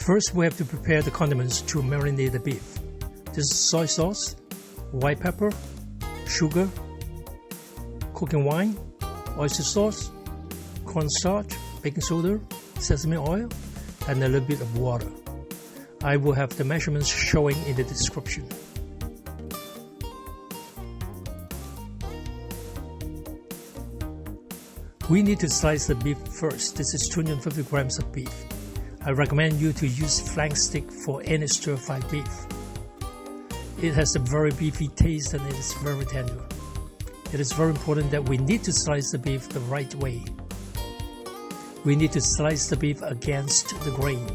First, we have to prepare the condiments to marinate the beef. This is soy sauce, white pepper, sugar, cooking wine, oyster sauce, cornstarch, baking soda, sesame oil, and a little bit of water. I will have the measurements showing in the description. We need to slice the beef first. This is 250 grams of beef. I recommend you to use flank steak for any stir-fried beef. It has a very beefy taste and it is very tender. It is very important that we need to slice the beef the right way. We need to slice the beef against the grain.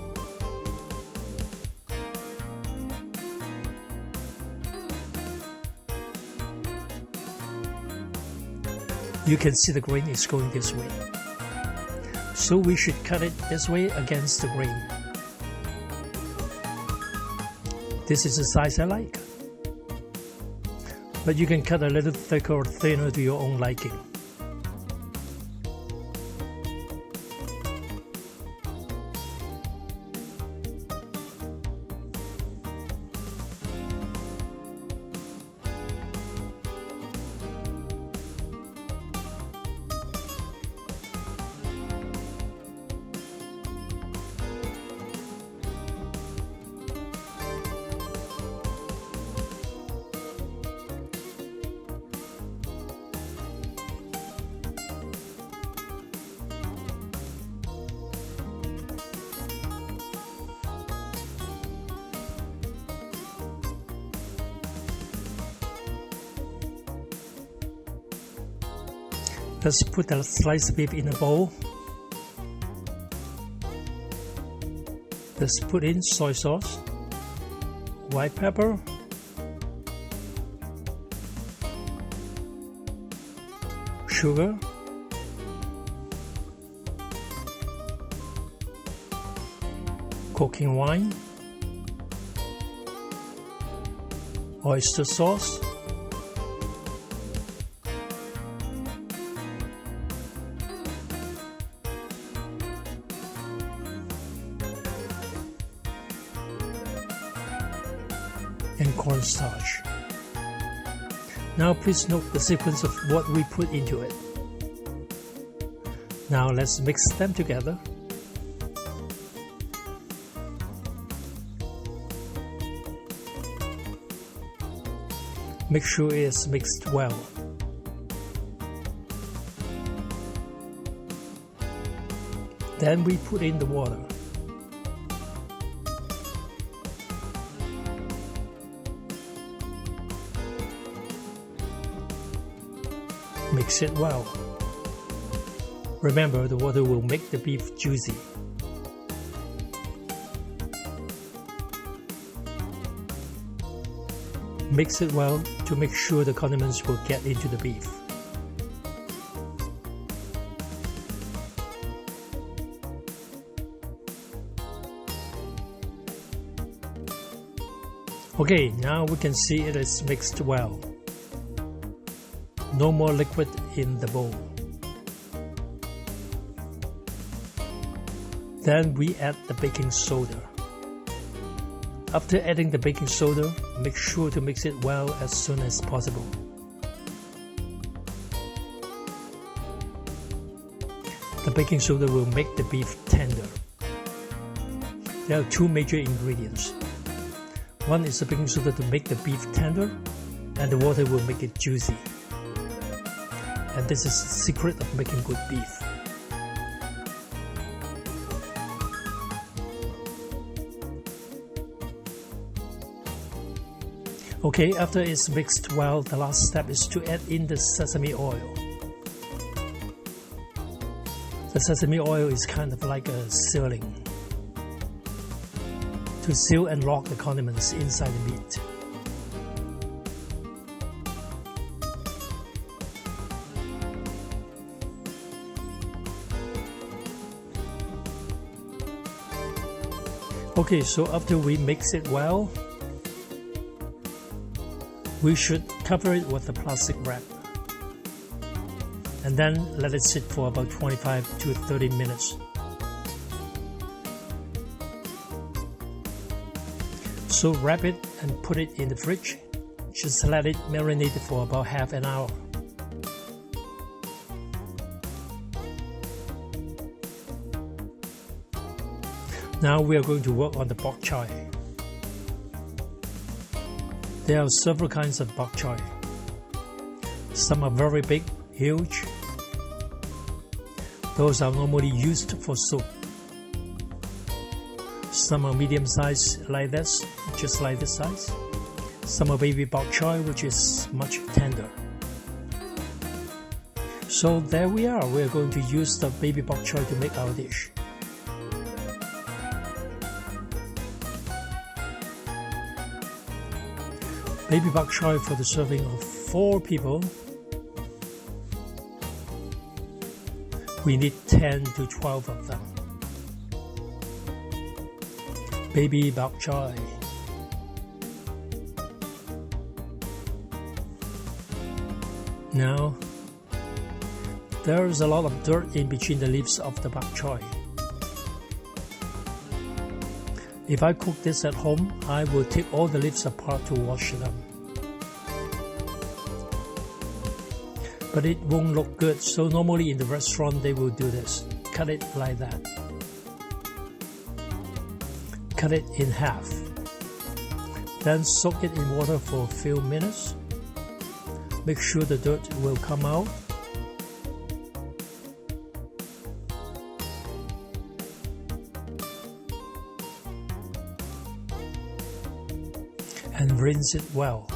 You can see the grain is going this way. So we should cut it this way against the grain. This is the size I like. But you can cut a little thicker or thinner to your own liking. Let's put the sliced beef in a bowl. Let's put in soy sauce, white pepper, sugar, cooking wine, oyster sauce, and cornstarch. Now please note the sequence of what we put into it. Now let's mix them together. Make sure it is mixed well. Then we put in the water. Mix it well. Remember, the water will make the beef juicy. Mix it well to make sure the condiments will get into the beef. Okay, now we can see it is mixed well. No more liquid in the bowl. Then we add the baking soda. After adding the baking soda, make sure to mix it well as soon as possible. The baking soda will make the beef tender. There are two major ingredients. One is the baking soda to make the beef tender, and the water will make it juicy. And this is the secret of making good beef. Okay, after it's mixed well, the last step is to add in the sesame oil. The sesame oil is kind of like a sealing to seal and lock the condiments inside the meat. Okay, so after we mix it well, we should cover it with a plastic wrap and then let it sit for about 25 to 30 minutes. So wrap it and put it in the fridge. Just let it marinate for about half an hour. Now we are going to work on the bok choy. There are several kinds of bok choy. Some are very big, huge. Those are normally used for soup. Some are medium size like this, just like this size. Some are baby bok choy, which is much tender. So there we are. We are going to use the baby bok choy to make our dish. Baby bok choy for the serving of 4 people. We need 10 to 12 of them. Baby bok choy. Now, there is a lot of dirt in between the leaves of the bok choy. If I cook this at home, I will take all the leaves apart to wash them. But it won't look good, so normally in the restaurant they will do this. Cut it like that. Cut it in half. Then soak it in water for a few minutes. Make sure the dirt will come out. And rinse it well.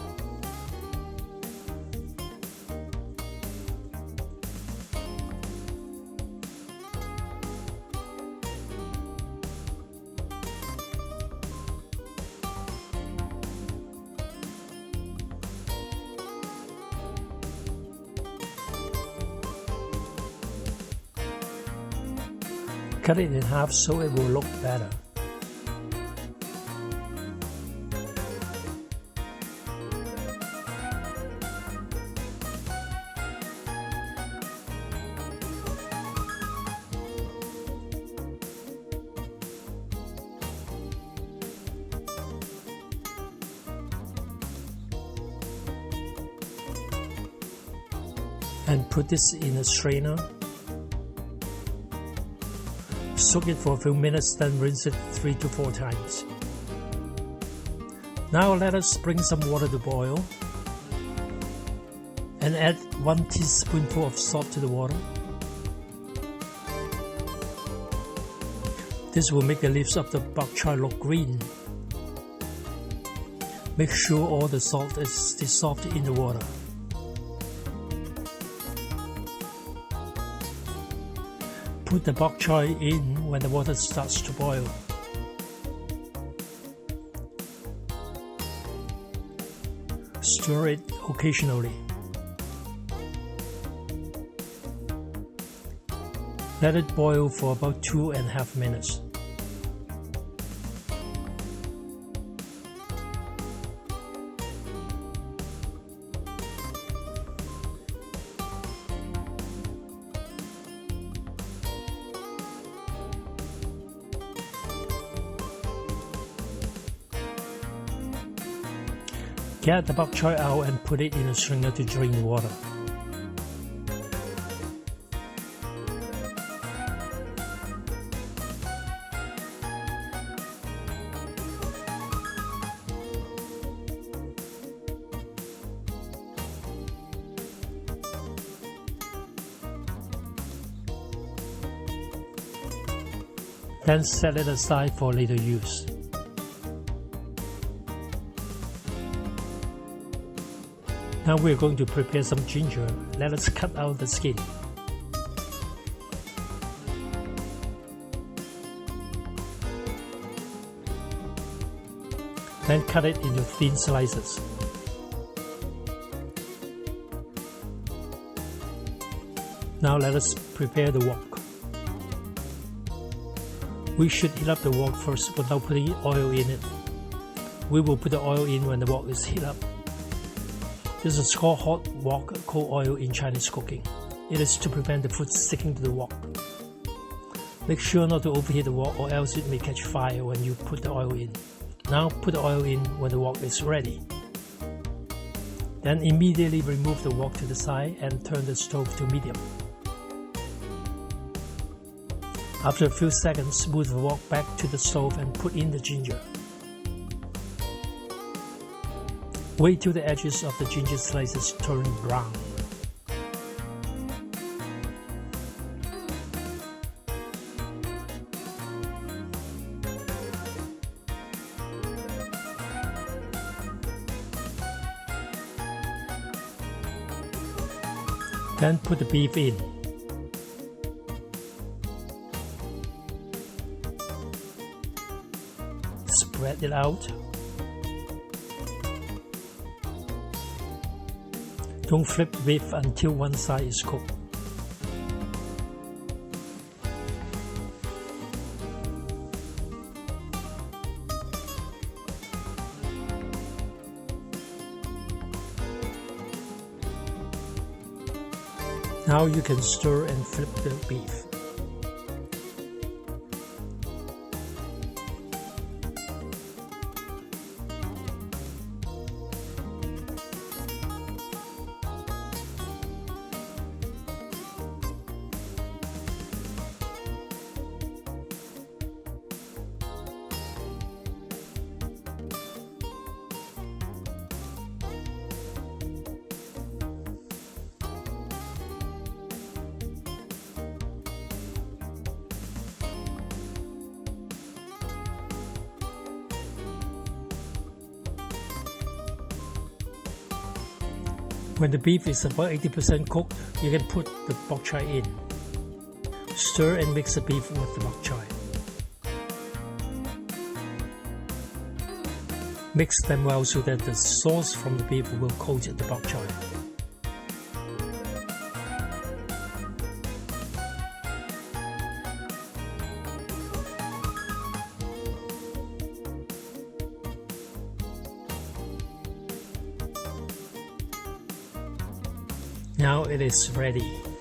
Cut it in half so it will look better. And put this in a strainer. Soak it for a few minutes, then rinse it 3 to 4 times. Now let us bring some water to boil and add 1 teaspoonful of salt to the water. This will make the leaves of the bok choy look green. Make sure all the salt is dissolved in the water. Put the bok choy in when the water starts to boil. Stir it occasionally. Let it boil for about 2.5 minutes. Get the bok choy out and put it in a strainer to drain the water. Then set it aside for later use. Now we are going to prepare some ginger. Let us cut out the skin. Then cut it into thin slices. Now let us prepare the wok. We should heat up the wok first without putting oil in it. We will put the oil in when the wok is heated up. This is called hot wok cold oil in Chinese cooking. It is to prevent the food sticking to the wok. Make sure not to overheat the wok or else it may catch fire when you put the oil in. Now put the oil in when the wok is ready. Then immediately remove the wok to the side and turn the stove to medium. After a few seconds, move the wok back to the stove and put in the ginger. Wait till the edges of the ginger slices turn brown. Then put the beef in. Spread it out. Don't flip the beef until one side is cooked. Now you can stir and flip the beef. When the beef is about 80% cooked, you can put the bok choy in. Stir and mix the beef with the bok choy. Mix them well so that the sauce from the beef will coat the bok choy. Now it is ready.